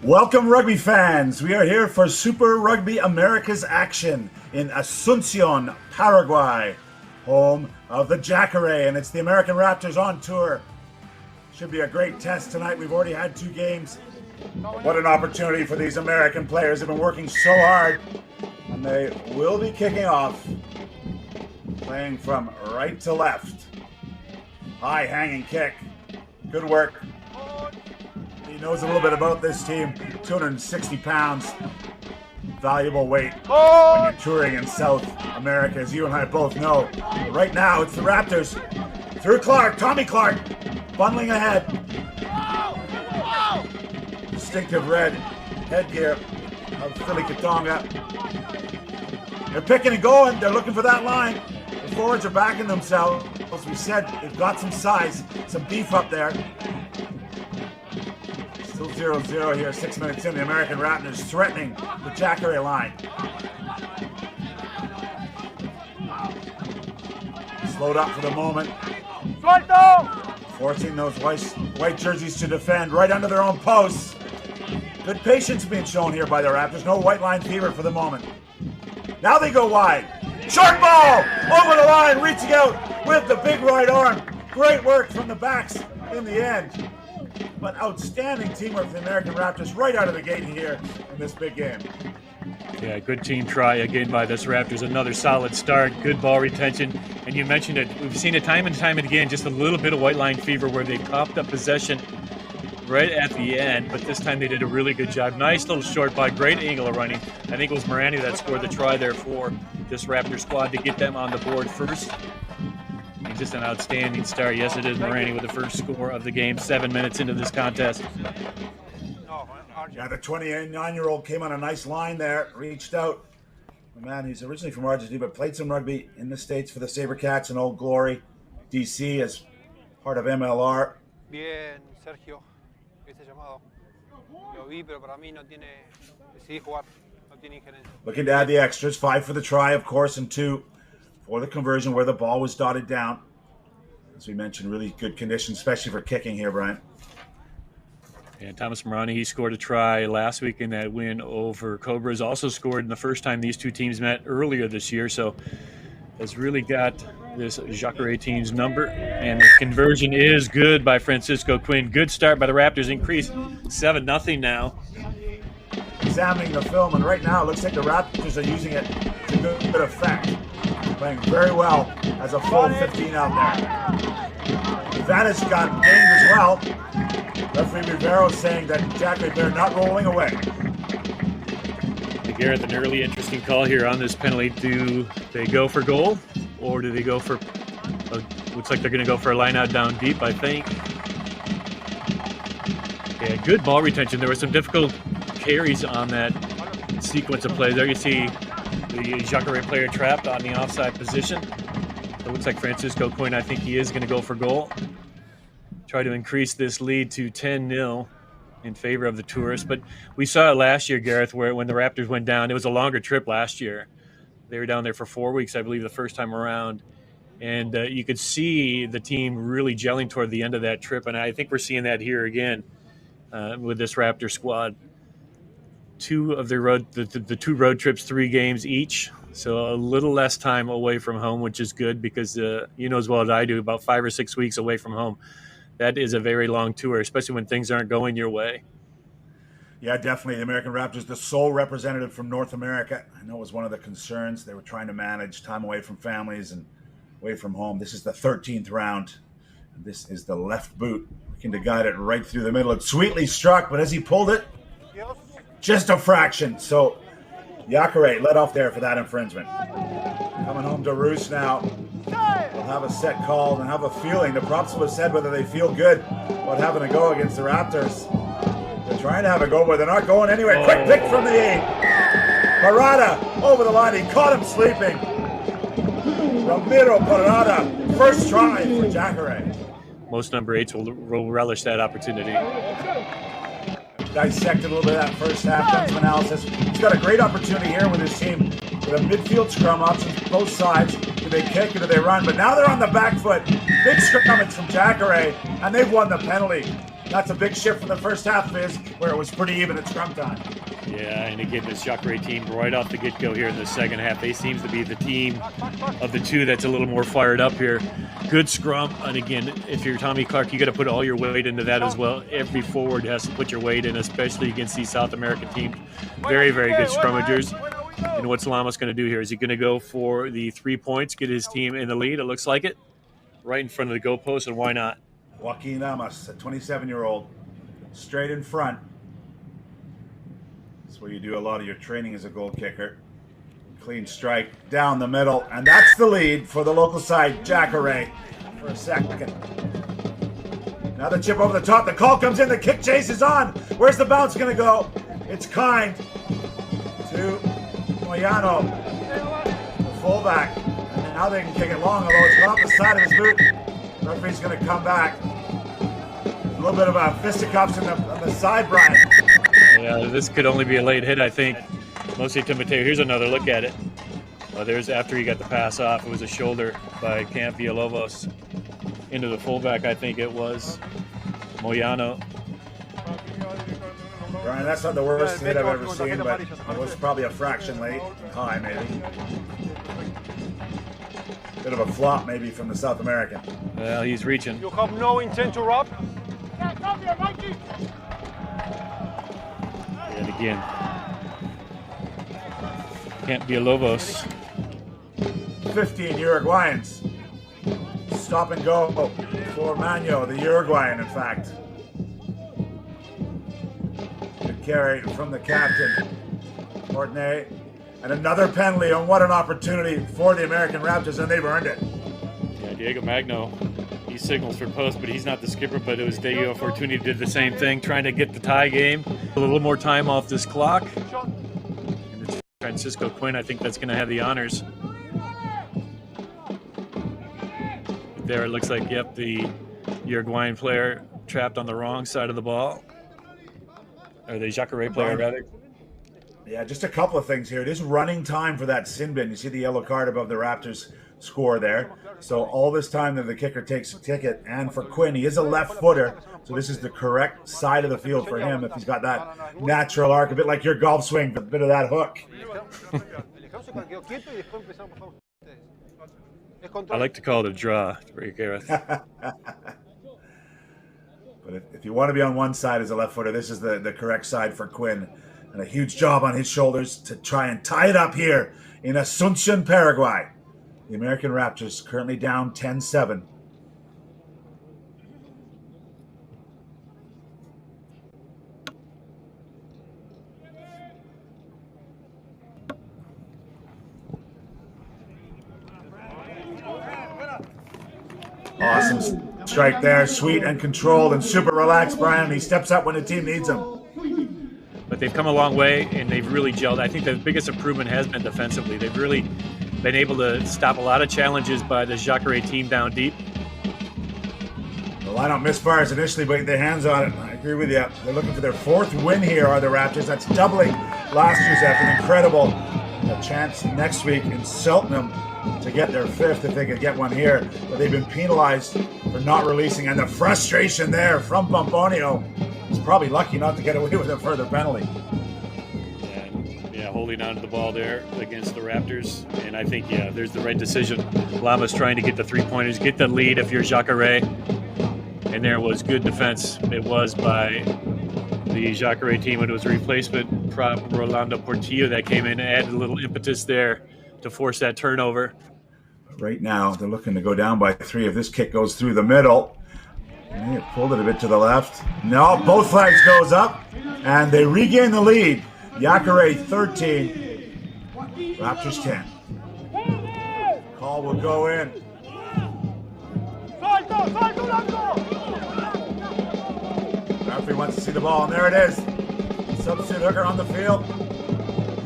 Welcome, rugby fans. We are here for Super Rugby America's action in Asunción, Paraguay, home of the Yacare, and it's the American Raptors on tour. Should be a great test tonight. We've already had 2 games. What an opportunity for these American players. They've been working so hard, and they will be kicking off, playing from right to left. High hanging kick. Good work. He knows a little bit about this team. 260 pounds. Valuable weight when you're touring in South America, as you and I both know. But right now, it's the Raptors. Through Clark, Tommy Clark, bundling ahead. Distinctive red headgear of Philly Katonga. They're picking and going. They're looking for that line. The forwards are backing themselves. As we said, they've got some size, some beef up there. Still 0-0 here, 6 minutes in. The American Raptors threatening the Yacare line. Slowed up for the moment. Forcing those white jerseys to defend right under their own posts. Good patience being shown here by the Raptors. No white line fever for the moment. Now they go wide. Short ball! Over the line, reaching out with the big right arm. Great work from the backs in the end. But outstanding teamwork for the American Raptors right out of the gate here in this big game. Yeah, good team try again by this Raptors. Another solid start, good ball retention. And you mentioned it, we've seen it time and time again, just a little bit of white line fever where they coughed up possession right at the end, but this time they did a really good job. Nice little short by, great angle of running. I think it was Morani that scored the try there for this Raptor squad to get them on the board first. And just an outstanding start. Yes, it is Morani with the first score of the game, 7 minutes into this contest. Yeah, the 29-year-old came on a nice line there, reached out. Man, he's originally from Argentina, but played some rugby in the States for the Sabercats and Old Glory, DC, as part of MLR. Bien, Sergio, ese llamado. Lo vi, pero para mí no tiene, decidí jugar, no tiene injerencia. Looking to add the extras, 5 for the try, of course, and 2 for the conversion where the ball was dotted down. As we mentioned, really good conditions, especially for kicking here, Brian. And Thomas Morani, he scored a try last week in that win over Cobras. Also scored in the first time these two teams met earlier this year. So has really got this Yacare team's number. And the conversion is good by Francisco Quinn. Good start by the Raptors. Increased 7-0 now. Examining the film, and right now it looks like the Raptors are using it to good effect. Playing very well as a full 15 out there. Advantage got gained as well. Referee Rivero saying that Yacare, they're not rolling away. Gareth, an early interesting call here on this penalty. Do they go for goal, or do they go for, looks like they're going to go for a line out down deep, I think. Yeah, good ball retention. There were some difficult carries on that sequence of plays. There you see the Yacare player trapped on the offside position. It looks like Francisco Quinn, I think he is going to go for goal. Try to increase this lead to 10-0 in favor of the tourists. But we saw it last year, Gareth, where when the Raptors went down, it was a longer trip last year. They were down there for 4 weeks, I believe, the first time around. And you could see the team really gelling toward the end of that trip. And I think we're seeing that here again with this Raptor squad. The 2 road trips, 3 games each. So a little less time away from home, which is good because you know as well as I do, about 5 or 6 weeks away from home. That is a very long tour, especially when things aren't going your way. Yeah, definitely. The American Raptors, the sole representative from North America. I know it was one of the concerns. They were trying to manage time away from families and away from home. This is the 13th round. This is the left boot, looking to guide it right through the middle. It's sweetly struck, but as he pulled it, just a fraction. So Yacare let off there for that infringement. Coming home to roost now. They'll have a set call and have a feeling. The props will have said whether they feel good about having a go against the Raptors. They're trying to have a go, but they're not going anywhere. Oh. Quick pick from the 8. Parada over the line. He caught him sleeping. Ramiro Parada, first try for Yacare. Most number 8s will relish that opportunity. Dissected a little bit of that first half, done some analysis. He's got a great opportunity here with his team. With a midfield scrum options, both sides. Do they kick or do they run? But now they're on the back foot. Big scrummage from Yacare, and they've won the penalty. That's a big shift from the first half, Fizz, where it was pretty even at scrum time. Yeah, and again, this Jacare team right off the get-go here in the second half, they seems to be the team of the two that's a little more fired up here. Good scrum, and again, if you're Tommy Clark, you got to put all your weight into that as well. Every forward has to put your weight in, especially against these South American teams. Very, very good scrummagers. And what's Lamas going to do here? Is he going to go for the 3 points, get his team in the lead? It looks like it. Right in front of the goalpost, and why not? Joaquin Lamas, a 27-year-old, straight in front. That's where you do a lot of your training as a goal kicker. Clean strike down the middle, and that's the lead for the local side, Jacare, for a second. Another chip over the top. The call comes in. The kick chase is on. Where's the bounce going to go? It's kind to Moyano, the fullback. And now they can kick it long, although it's off the side of his boot. Referee's going to come back. A little bit of a fisticuffs on the side, Brian. Yeah, this could only be a late hit, I think. Mostly to Mateo. Here's another look at it. There's after he got the pass off. It was a shoulder by Camp Villalobos into the fullback, I think it was. Moyano. Brian, that's not the worst hit I've ever seen, but it was probably a fraction late. High, maybe. Bit of a flop, maybe, from the South American. Well, he's reaching. You have no intent to rob? And again, Camp Villalobos. 15 Uruguayans. Stop and go for Magno, the Uruguayan, in fact. Good carry from the captain, Courtenay. And another penalty, and what an opportunity for the American Raptors, and they've earned it. Yeah, Diego Magno, he signals for post, but he's not the skipper, but it was Diego Fortuny did the same thing, trying to get the tie game. A little more time off this clock. And it's Francisco Quinn, I think that's going to have the honors. There it looks like, yep, the Uruguayan player trapped on the wrong side of the ball. Or the Jacare player, rather. Yeah, just a couple of things here. It is running time for that sin bin. You see the yellow card above the Raptors score there. So all this time that the kicker takes a ticket. And for Quinn, he is a left footer. So this is the correct side of the field for him if he's got that natural arc, a bit like your golf swing, but a bit of that hook. I like to call it a draw, Gareth. But if you want to be on one side as a left footer, this is the correct side for Quinn. And a huge job on his shoulders to try and tie it up here in Asunción, Paraguay. The American Raptors currently down 10-7. Awesome strike there, sweet and controlled and super relaxed, Brian. He steps up when the team needs him. But they've come a long way, and they've really gelled. I think the biggest improvement has been defensively. They've really been able to stop a lot of challenges by the Jacare team down deep. The lineup misfires initially, but their hands on it. I agree with you. They're looking for their fourth win here, are the Raptors. That's doubling last year's effort. Incredible. A chance next week in Cheltenham to get their fifth if they could get one here. But they've been penalized for not releasing, and the frustration there from Pomponio. He's probably lucky not to get away with a further penalty. Yeah, holding on to the ball there against the Raptors. And I think, yeah, there's the right decision. Lama's trying to get the three-pointers, get the lead if you're Jacare. And there was good defense. It was by the Jacare team. It was a replacement prop, Rolando Portillo, that came in and added a little impetus there to force that turnover. Right now, they're looking to go down by 3 if this kick goes through the middle. They pulled it a bit to the left. No, both flags goes up, and they regain the lead. Yacare 13, Raptors 10. Call will go in. Referee wants to see the ball, and there it is. Substitute hooker on the field.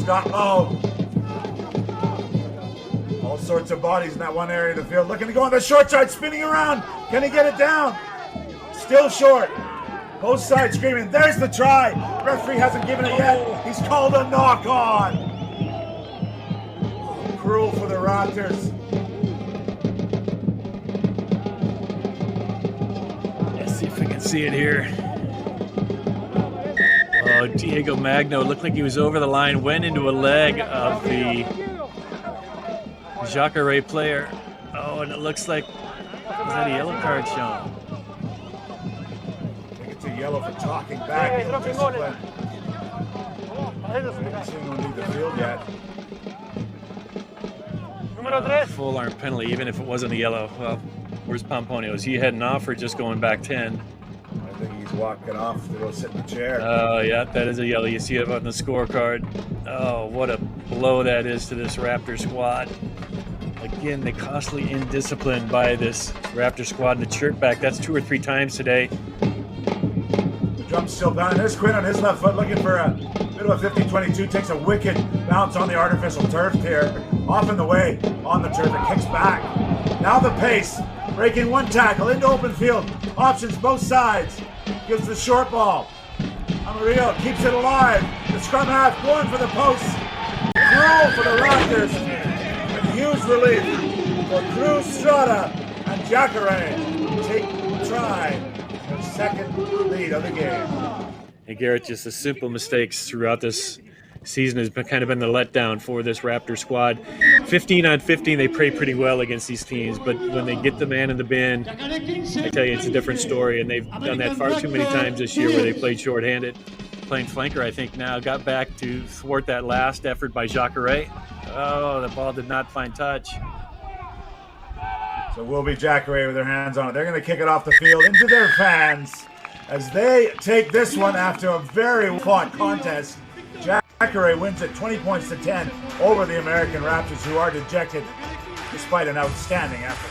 Scott Lowe. All sorts of bodies in that one area of the field. Looking to go on the short side, spinning around. Can he get it down? Still short. Both sides screaming, there's the try. Referee hasn't given it yet. He's called a knock on. Cruel for the Raptors. Let's see if we can see it here. Oh, Diego Magno looked like he was over the line, went into a leg of the Yacare player. Oh, and it looks like, is that a yellow card shown? I think it's a yellow for talking back. Indiscipline. Haven't seen him leave the field yet. Full arm penalty, even if it wasn't a yellow. Well, where's Pomponio? Is he heading off or just going back 10? I think he's walking off to go sit in the chair. Oh, yeah, that is a yellow. You see it on the scorecard. Oh, what a blow that is to this Raptor squad. Again, the costly indiscipline by this Raptor squad. And the chirp back, that's 2 or 3 times today. The drum's still pounding. There's Quinn on his left foot looking for a bit of a 50-22. Takes a wicked bounce on the artificial turf here. Off in the way on the turf. It kicks back. Now the pace. Breaking one tackle into open field. Options both sides. Gives the short ball. Amarillo keeps it alive. The scrum half going for the post. Goal for the Raptors. And huge relief for Cruz Strada and Yacare. Take the try. Their second lead of the game. Hey, Garrett, just the simple mistakes throughout this season has been kind of been the letdown for this Raptor squad. 15 on 15, they play pretty well against these teams, but when they get the man in the bin, I tell you, it's a different story, and they've done that far too many times this year where they played shorthanded. Playing flanker, I think, now got back to thwart that last effort by Yacare. Oh, the ball did not find touch. So will be Yacare with their hands on it. They're going to kick it off the field into their fans as they take this one after a very fought contest. Yacare wins it 20 points to 10 over the American Raptors, who are dejected despite an outstanding effort.